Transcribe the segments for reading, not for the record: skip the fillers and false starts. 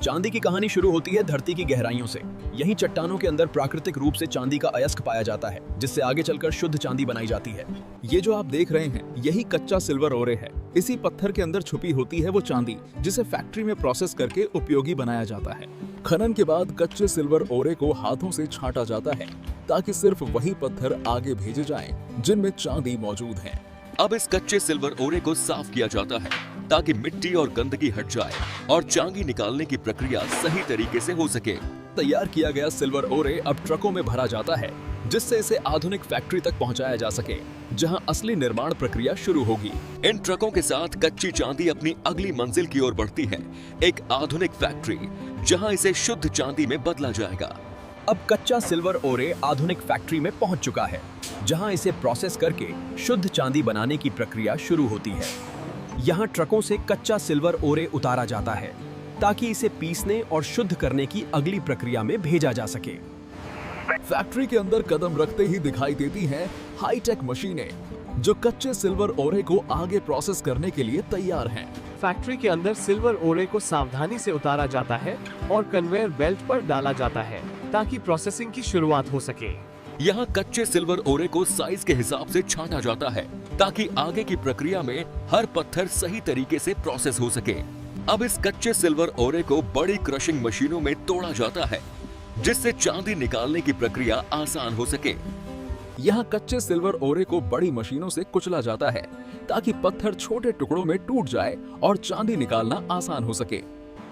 चांदी की कहानी शुरू होती है धरती की गहराइयों से। यही चट्टानों के अंदर प्राकृतिक रूप से चांदी का अयस्क पाया जाता है, जिससे आगे चलकर शुद्ध चांदी बनाई जाती है। ये जो आप देख रहे हैं, यही कच्चा सिल्वर ओरे है। इसी पत्थर के अंदर छुपी होती है वो चांदी, जिसे फैक्ट्री में प्रोसेस करके उपयोगी बनाया जाता है। खनन के बाद कच्चे सिल्वर ओरे को हाथों से छांटा जाता है, ताकि सिर्फ वही पत्थर आगे भेजे जाएं जिनमें चांदी मौजूद है। अब इस कच्चे सिल्वर ओरे को साफ किया जाता है, ताकि मिट्टी और गंदगी हट जाए और चांदी निकालने की प्रक्रिया सही तरीके से हो सके। तैयार किया गया सिल्वर ओरे अब ट्रकों में भरा जाता है, जिससे इसे आधुनिक फैक्ट्री तक पहुंचाया जा सके, जहां असली निर्माण प्रक्रिया शुरू होगी। इन ट्रकों के साथ कच्ची चांदी अपनी अगली मंजिल की ओर बढ़ती है, एक आधुनिक फैक्ट्री जहां इसे शुद्ध चांदी में बदला जाएगा। अब कच्चा सिल्वर ओरे आधुनिक फैक्ट्री में पहुंच चुका है, जहां इसे प्रोसेस करके शुद्ध चांदी बनाने की प्रक्रिया शुरू होती है। यहाँ ट्रकों से कच्चा सिल्वर ओरे उतारा जाता है, ताकि इसे पीसने और शुद्ध करने की अगली प्रक्रिया में भेजा जा सके। फैक्ट्री के अंदर कदम रखते ही दिखाई देती हैं हाईटेक मशीनें, जो कच्चे सिल्वर ओरे को आगे प्रोसेस करने के लिए तैयार हैं। फैक्ट्री के अंदर सिल्वर ओरे को सावधानी से उतारा जाता है और कन्वेयर बेल्ट पर डाला जाता है, ताकि प्रोसेसिंग की शुरुआत हो सके। यहाँ कच्चे सिल्वर ओरे को साइज के हिसाब से छांटा जाता है, ताकि आगे की प्रक्रिया में हर पत्थर सही तरीके से प्रोसेस हो सके। अब इस कच्चे सिल्वर ओरे को बड़ी क्रशिंग मशीनों में तोड़ा जाता है, जिससे चांदी निकालने की प्रक्रिया आसान हो सके। यहाँ कच्चे सिल्वर ओरे को बड़ी मशीनों से कुचला जाता है, ताकि पत्थर छोटे टुकड़ों में टूट जाए और चांदी निकालना आसान हो सके।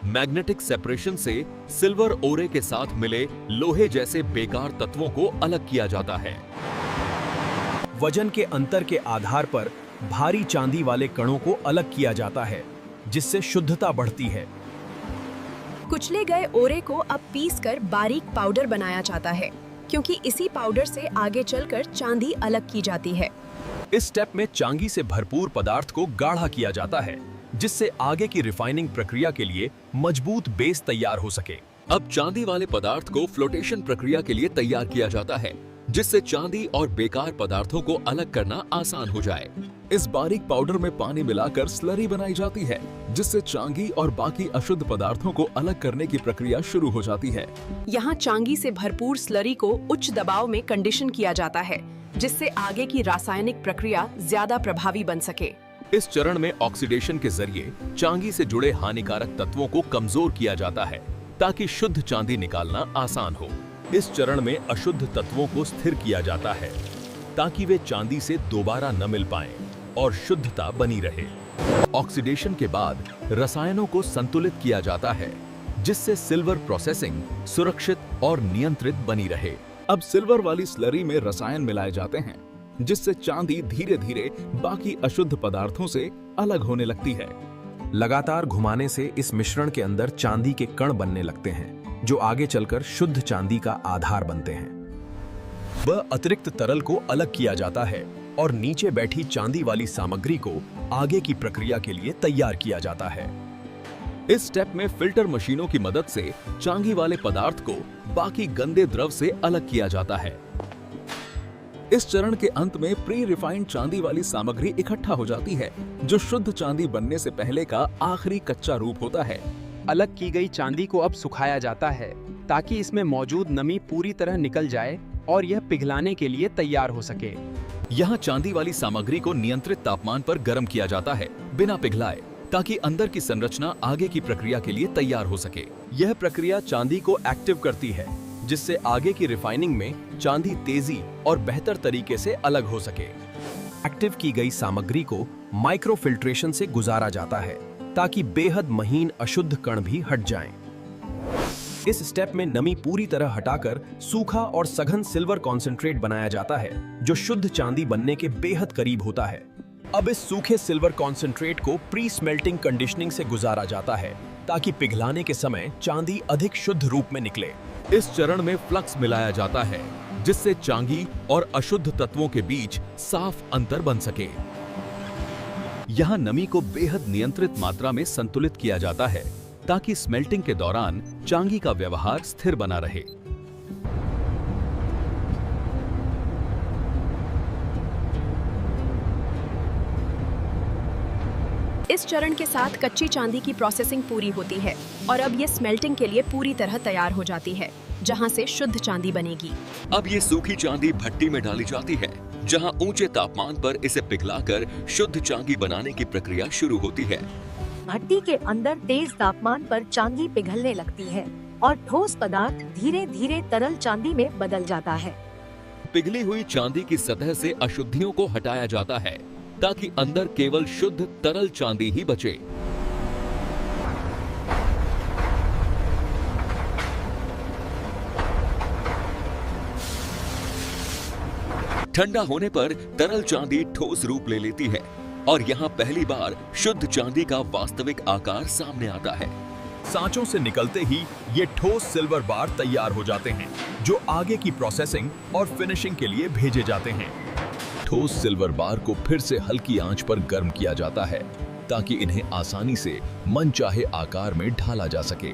मैग्नेटिक सेपरेशन से सिल्वर ओरे के साथ मिले लोहे जैसे बेकार तत्वों को अलग किया जाता है। वजन के अंतर के आधार पर भारी चांदी वाले कणों को अलग किया जाता है, जिससे शुद्धता बढ़ती है। कुचले गए ओरे को अब पीसकर बारीक पाउडर बनाया जाता है, क्योंकि इसी पाउडर से आगे चलकर चांदी अलग की जाती है। इस स्टेप में चांदी से भरपूर पदार्थ को गाढ़ा किया जाता है, जिससे आगे की रिफाइनिंग प्रक्रिया के लिए मजबूत बेस तैयार हो सके। अब चांदी वाले पदार्थ को फ्लोटेशन प्रक्रिया के लिए तैयार किया जाता है, जिससे चांदी और बेकार पदार्थों को अलग करना आसान हो जाए। इस बारीक पाउडर में पानी मिलाकर स्लरी बनाई जाती है, जिससे चांदी और बाकी अशुद्ध पदार्थों को अलग करने की प्रक्रिया शुरू हो जाती है। यहाँ चांदी से भरपूर स्लरी को उच्च दबाव में कंडीशन किया जाता है, जिससे आगे की रासायनिक प्रक्रिया ज्यादा प्रभावी बन सके। इस चरण में ऑक्सीडेशन के जरिए चांदी से जुड़े हानिकारक तत्वों को कमजोर किया जाता है, ताकि शुद्ध चांदी निकालना आसान हो। इस चरण में अशुद्ध तत्वों को स्थिर किया जाता है, ताकि वे चांदी से दोबारा न मिल पाएं और शुद्धता बनी रहे। ऑक्सीडेशन के बाद रसायनों को संतुलित किया जाता है, जिससे सिल्वर प्रोसेसिंग सुरक्षित और नियंत्रित बनी रहे। अब सिल्वर वाली स्लरी में रसायन मिलाए जाते हैं, जिससे चांदी धीरे धीरे बाकी अशुद्ध पदार्थों से अलग होने लगती है। लगातार घुमाने से इस मिश्रण के अंदर चांदी के कण बनने लगते हैं, जो आगे चलकर शुद्ध चांदी का आधार बनते हैं। वह अतिरिक्त तरल को अलग किया जाता है और नीचे बैठी चांदी वाली सामग्री को आगे की प्रक्रिया के लिए तैयार किया जाता है। इस स्टेप में फिल्टर मशीनों की मदद से चांदी वाले पदार्थ को बाकी गंदे द्रव से अलग किया जाता है। इस चरण के अंत में प्री रिफाइंड चांदी वाली सामग्री इकट्ठा हो जाती है, जो शुद्ध चांदी बनने से पहले का आखिरी कच्चा रूप होता है। अलग की गई चांदी को अब सुखाया जाता है, ताकि इसमें मौजूद नमी पूरी तरह निकल जाए और यह पिघलाने के लिए तैयार हो सके। यहाँ चांदी वाली सामग्री को नियंत्रित तापमान पर गर्म किया जाता है, बिना पिघलाए, ताकि अंदर की संरचना आगे की प्रक्रिया के लिए तैयार हो सके। यह प्रक्रिया चांदी को एक्टिव करती है, जिससे आगे की रिफाइनिंग में चांदी तेजी और बेहतर तरीके से अलग हो सके। एक्टिव की गई सामग्री को माइक्रो फिल्ट्रेशन से गुजारा जाता है, ताकि बेहद महीन अशुद्ध कण भी हट जाएं। इस स्टेप में नमी पूरी तरह हटाकर सूखा और सघन सिल्वर कॉन्सेंट्रेट बनाया जाता है, जो शुद्ध चांदी बनने के बेहद करीब होता है। अब इस सूखे सिल्वर कॉन्सेंट्रेट को प्री स्मेल्टिंग कंडीशनिंग से गुजारा जाता है, ताकि पिघलाने के समय चांदी अधिक शुद्ध रूप में निकले। इस चरण में फ्लक्स मिलाया जाता है, जिससे चांदी और अशुद्ध तत्वों के बीच साफ अंतर बन सके। यहाँ नमी को बेहद नियंत्रित मात्रा में संतुलित किया जाता है, ताकि स्मेल्टिंग के दौरान चांदी का व्यवहार स्थिर बना रहे। इस चरण के साथ कच्ची चांदी की प्रोसेसिंग पूरी होती है और अब ये स्मेल्टिंग के लिए पूरी तरह तैयार हो जाती है, जहां से शुद्ध चांदी बनेगी। अब ये सूखी चांदी भट्टी में डाली जाती है, जहां ऊंचे तापमान पर इसे पिघलाकर शुद्ध चांदी बनाने की प्रक्रिया शुरू होती है। भट्टी के अंदर तेज तापमान पर चांदी पिघलने लगती है और ठोस पदार्थ धीरे धीरे तरल चांदी में बदल जाता है। पिघली हुई चांदी की सतह से अशुद्धियों को हटाया जाता है ताकि अंदर केवल शुद्ध तरल चांदी ही बचे। ठंडा होने पर तरल चांदी ठोस रूप ले लेती है और यहाँ पहली बार शुद्ध चांदी का वास्तविक आकार सामने आता है। सांचों से निकलते ही ये ठोस सिल्वर बार तैयार हो जाते हैं, जो आगे की प्रोसेसिंग और फिनिशिंग के लिए भेजे जाते हैं। ठोस सिल्वर बार को फिर से हल्की आंच पर गर्म किया जाता है ताकि इन्हें आसानी से मनचाहे आकार में ढाला जा सके।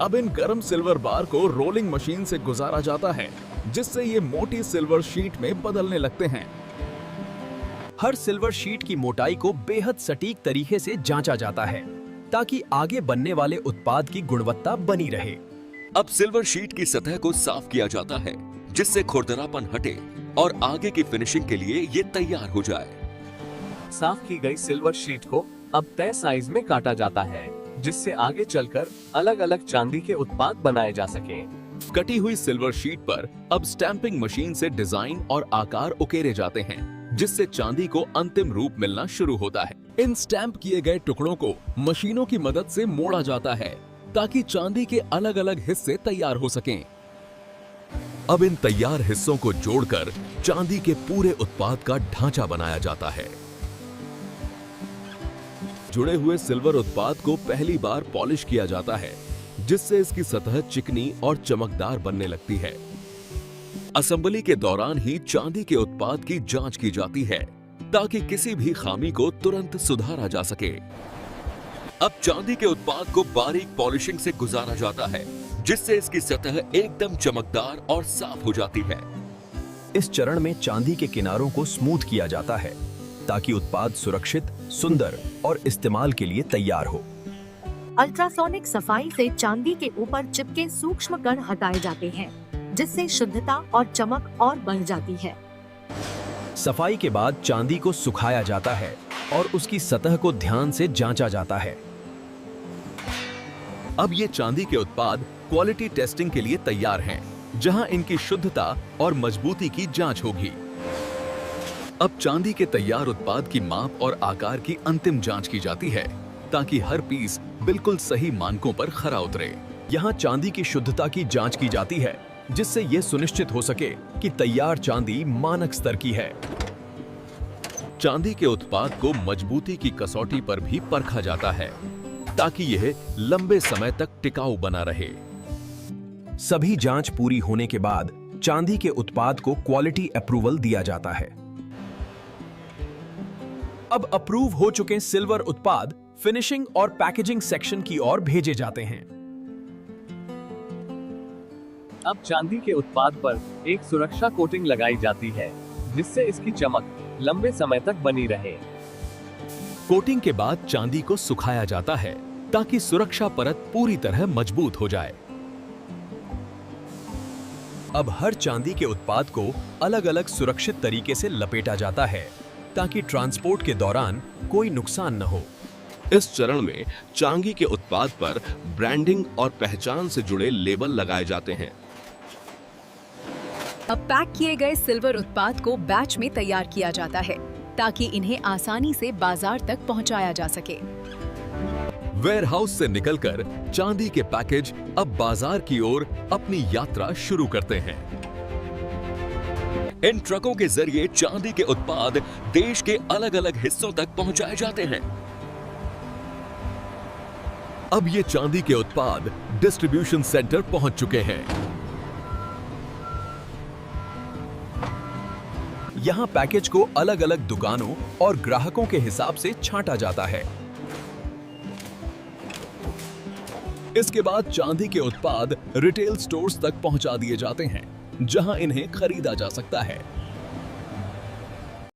अब इन गर्म सिल्वर बार को रोलिंग मशीन से गुजारा जाता है, जिससे ये मोटी सिल्वर शीट में बदलने लगते हैं। हर सिल्वर शीट की मोटाई को बेहद सटीक तरीके से जांचा जाता है ताकि आगे बनने वाले उत्पाद की गुणवत्ता बनी रहे। अब सिल्वर शीट की सतह को साफ किया जाता है, जिससे खुरदरापन हटे और आगे की फिनिशिंग के लिए ये तैयार हो जाए। साफ की गई सिल्वर शीट को अब तय साइज में काटा जाता है, जिससे आगे चलकर अलग अलग चांदी के उत्पाद बनाए जा सके। कटी हुई सिल्वर शीट पर अब स्टैंपिंग मशीन से डिजाइन और आकार उकेरे जाते हैं, जिससे चांदी को अंतिम रूप मिलना शुरू होता है। इन स्टैंप किए गए टुकड़ों को मशीनों की मदद से मोड़ा जाता है ताकि चांदी के अलग अलग हिस्से तैयार हो सकें। अब इन तैयार हिस्सों को जोड़कर चांदी के पूरे उत्पाद का ढांचा बनाया जाता है। जुड़े हुए सिल्वर उत्पाद को पहली बार पॉलिश किया जाता है, जिससे इसकी सतह चिकनी और चमकदार बनने लगती है। असेंबली के दौरान ही चांदी के उत्पाद की जांच की जाती है ताकि किसी भी खामी को तुरंत सुधारा जा सके। अब चांदी के उत्पाद को बारीक पॉलिशिंग से गुजारा जाता है, जिससे इसकी सतह एकदम चमकदार और साफ हो जाती है। इस चरण में चांदी के किनारों को स्मूथ किया जाता है ताकि उत्पाद सुरक्षित, सुंदर और इस्तेमाल के लिए तैयार हो। अल्ट्रासोनिक सफाई से चांदी के ऊपर चिपके सूक्ष्म कण हटाए जाते हैं, जिससे शुद्धता और चमक और बढ़ जाती है। सफाई के बाद चांदी को सुखाया जाता है और उसकी सतह को ध्यान से जांचा जाता है। अब ये चांदी के उत्पाद क्वालिटी टेस्टिंग के लिए तैयार हैं, जहां इनकी शुद्धता और मजबूती की जांच होगी। अब चांदी के तैयार उत्पाद की माप और आकार की अंतिम जांच की जाती है ताकि हर पीस बिल्कुल सही मानकों पर खरा उतरे। यहाँ चांदी की शुद्धता की जांच की जाती है, जिससे यह सुनिश्चित हो सके कि तैयार चांदी मानक स्तर की है। चांदी के उत्पाद को मजबूती की कसौटी पर भी परखा जाता है ताकि यह लंबे समय तक टिकाऊ बना रहे। सभी जांच पूरी होने के बाद चांदी के उत्पाद को क्वालिटी अप्रूवल दिया जाता है। अब अप्रूव हो चुके सिल्वर उत्पाद फिनिशिंग और पैकेजिंग सेक्शन की ओर भेजे जाते हैं। अब चांदी के उत्पाद पर एक सुरक्षा कोटिंग लगाई जाती है, जिससे इसकी चमक लंबे समय तक बनी रहे। कोटिंग के बाद चांदी को सुखाया जाता है ताकि सुरक्षा परत पूरी तरह मजबूत हो जाए। अब हर चांदी के उत्पाद को अलग अलग सुरक्षित तरीके से लपेटा जाता है ताकि ट्रांसपोर्ट के दौरान कोई नुकसान न हो। इस चरण में चांदी के उत्पाद पर ब्रांडिंग और पहचान से जुड़े लेबल लगाए जाते हैं। अब पैक किए गए सिल्वर उत्पाद को बैच में तैयार किया जाता है ताकि इन्हें आसानी से बाजार तक पहुंचाया जा सके। वेयरहाउस से निकलकर चांदी के पैकेज अब बाजार की ओर अपनी यात्रा शुरू करते हैं। इन ट्रकों के जरिए चांदी के उत्पाद देश के अलग अलग हिस्सों तक पहुंचाए जाते हैं। अब ये चांदी के उत्पाद डिस्ट्रीब्यूशन सेंटर पहुंच चुके हैं। यहाँ पैकेज को अलग अलग दुकानों और ग्राहकों के हिसाब से छांटा जाता है। इसके बाद चांदी के उत्पाद रिटेल स्टोर्स तक पहुंचा दिए जाते हैं, जहां इन्हें खरीदा जा सकता है।